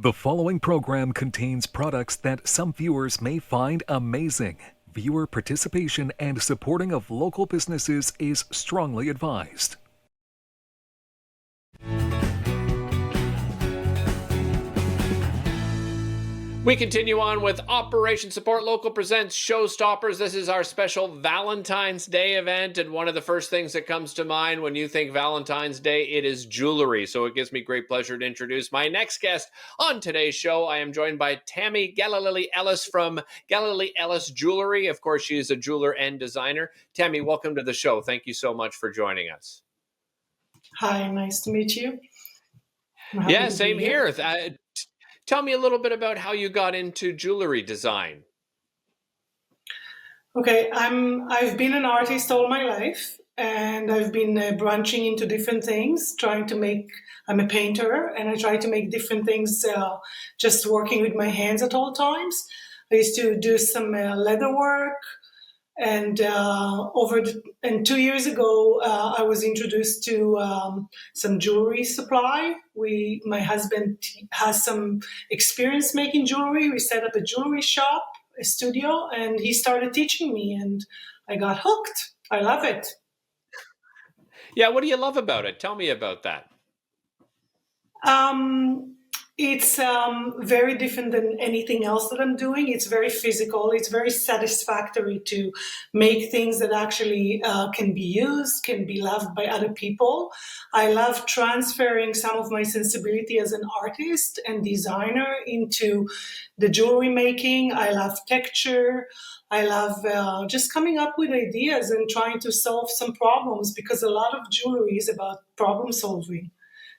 The following program contains products that some viewers may find amazing. Viewer participation and supporting of local businesses is strongly advised. We continue on with Operation Support Local presents Showstoppers. This is our special Valentine's Day event, and one of the first things that comes to mind when you think Valentine's Day, it is jewelry. So it gives me great pleasure to introduce my next guest on today's show. I am joined by Tammy Galili Ellis from Galili Ellis Jewelry. Of course, she is a jeweler and designer. Tammy, welcome to the show. Thank you so much for joining us. Hi, nice to meet you. Yeah, same here. Tell me a little bit about how you got into jewelry design. Okay, I've been an artist all my life, and I've been branching into different things, I'm a painter, and I try to make different things, just working with my hands at all times. I used to do some leather work, and 2 years ago, I was introduced to some jewelry supply. My husband has some experience making jewelry. We set up a jewelry shop, a studio, and he started teaching me, and I got hooked. I love it. Yeah, what do you love about it? Tell me about that. It's very different than anything else that I'm doing. It's very physical. It's very satisfactory to make things that actually can be used, can be loved by other people. I love transferring some of my sensibility as an artist and designer into the jewelry making. I love texture. I love just coming up with ideas and trying to solve some problems, because a lot of jewelry is about problem solving.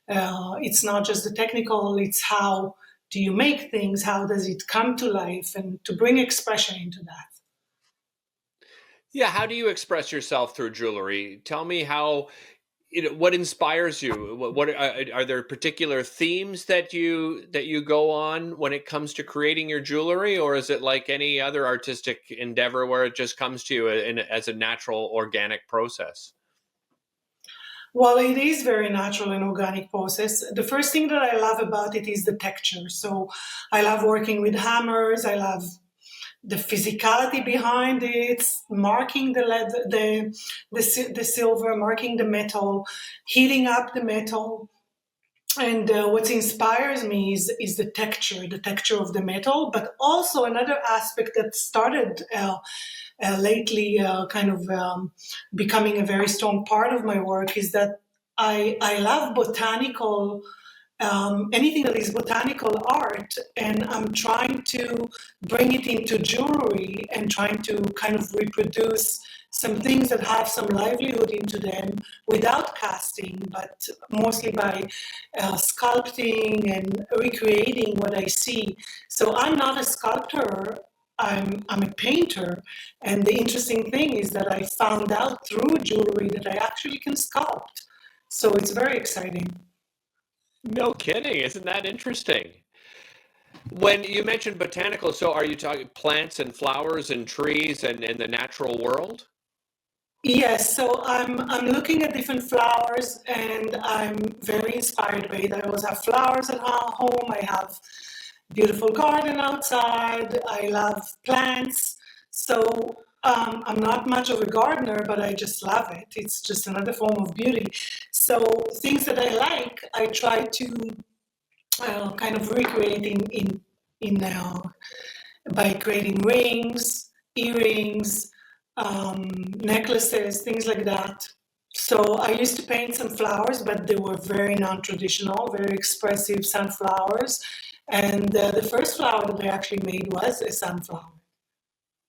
It's not just the technical, it's how do you make things, how does it come to life, and to bring expression into that. Yeah, how do you express yourself through jewelry? Tell me what inspires you? What are there particular themes that you go on when it comes to creating your jewelry, or is it like any other artistic endeavor where it just comes to you as a natural, organic process? Well, it is very natural and organic process. The first thing that I love about it is the texture. So I love working with hammers. I love the physicality behind it, marking the lead, the silver, marking the metal, heating up the metal. And what inspires me is the texture of the metal, but also another aspect that started lately becoming a very strong part of my work is that I love botanical, anything that is botanical art, and I'm trying to bring it into jewelry and trying to kind of reproduce some things that have some livelihood into them without casting, but mostly by sculpting and recreating what I see. So I'm not a sculptor, I'm a painter, and the interesting thing is that I found out through jewelry that I actually can sculpt. So it's very exciting. No kidding. Isn't that interesting? When you mentioned botanical, so are you talking plants and flowers and trees and the natural world? Yes, so I'm looking at different flowers, and I'm very inspired by it. I always have flowers at home. I have beautiful garden outside. I love plants. So I'm not much of a gardener, but I just love it. It's just another form of beauty. So things that I like, I try to kind of recreate by creating rings, earrings, necklaces, things like that. So I used to paint some flowers, but they were very non-traditional, very expressive sunflowers. And the first flower that I actually made was a sunflower.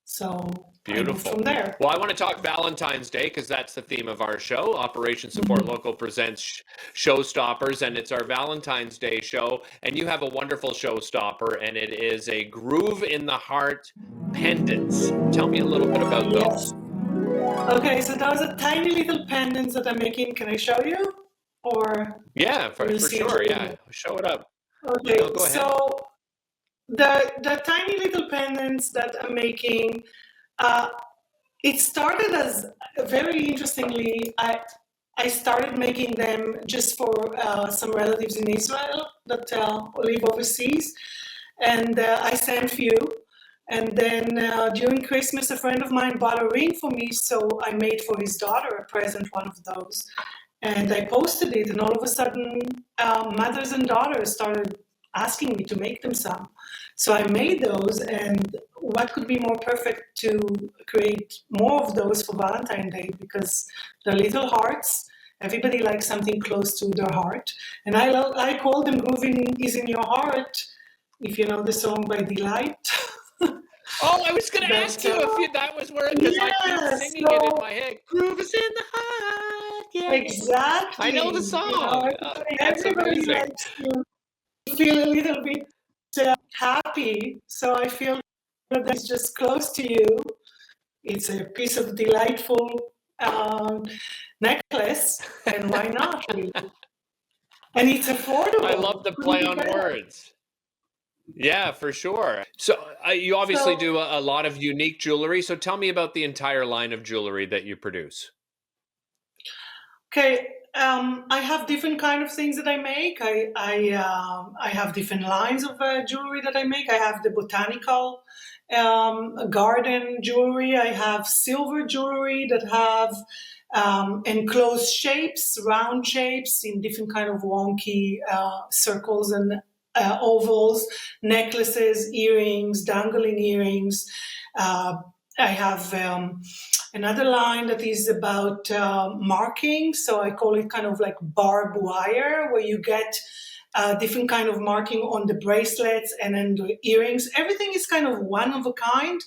So Beautiful. I moved from there. Well, I want to talk Valentine's Day because that's the theme of our show. Operation Support Local presents Showstoppers, and it's our Valentine's Day show. And you have a wonderful showstopper, and it is a groove in the heart pendants. Tell me a little bit about those. Okay, so those are tiny little pendants that I'm making. Can I show you? Or yeah, for sure. Yeah, show it up. Okay, no, go ahead. So the tiny little pendants that I'm making, it started as very interestingly. I started making them just for some relatives in Israel that live overseas, and I sent few. And then during Christmas, a friend of mine bought a ring for me, so I made for his daughter a present, one of those. And I posted it, and all of a sudden, mothers and daughters started asking me to make them some. So I made those, and what could be more perfect to create more of those for Valentine's Day, because they're little hearts. Everybody likes something close to their heart. And I call them Grooving is in Your Heart, if you know the song by Delight. Oh, I was going to ask you if that was where, because I keep singing it in my head. Groove is in the heart. Yeah. Exactly. I know the song. Everybody likes to feel a little bit happy. So I feel that it's just close to you. It's a piece of delightful necklace, and why not? Really? And it's affordable. I love the play on words. Yeah, for sure. So you obviously do a lot of unique jewelry. So tell me about the entire line of jewelry that you produce. Okay, I have different kind of things that I make. I have different lines of jewelry that I make. I have the botanical garden jewelry. I have silver jewelry that have enclosed shapes, round shapes in different kind of wonky circles and ovals, necklaces, earrings, dangling earrings. I have another line that is about marking. So I call it kind of like barbed wire, where you get different kind of marking on the bracelets and then the earrings. Everything is kind of one of a kind.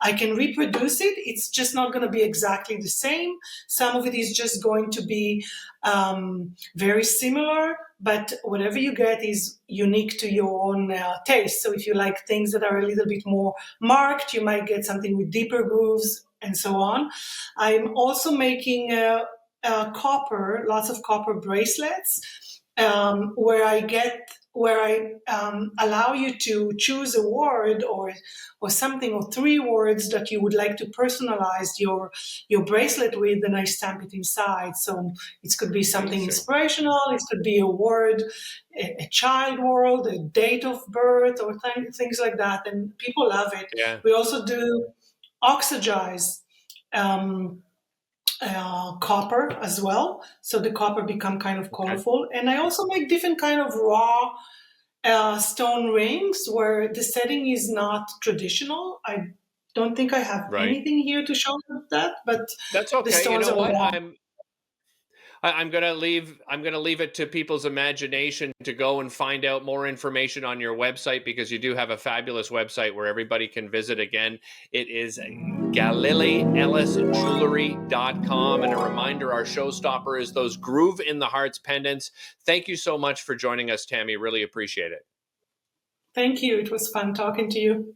I can reproduce it. It's just not going to be exactly the same. Some of it is just going to be very similar, but whatever you get is unique to your own taste. So if you like things that are a little bit more marked, you might get something with deeper grooves and so on. I'm also making copper, lots of copper bracelets, where I allow you to choose a word or something, or 3 words that you would like to personalize your bracelet with, and I stamp it inside. So it could be something inspirational, it could be a word, a child world, a date of birth, or things like that, and people love it. Yeah. We also do oxidize copper as well, so the copper become kind of colorful. And I also make different kind of raw stone rings where the setting is not traditional. I don't think I have anything here to show that, but that's okay. The stones you know are what? raw. I'm gonna leave it to people's imagination to go and find out more information on your website, because you do have a fabulous website where everybody can visit. Again, it is GaliliEllisJewelry.com. And a reminder, our showstopper is those Groove in the Hearts pendants. Thank you so much for joining us, Tammy. Really appreciate it. Thank you. It was fun talking to you.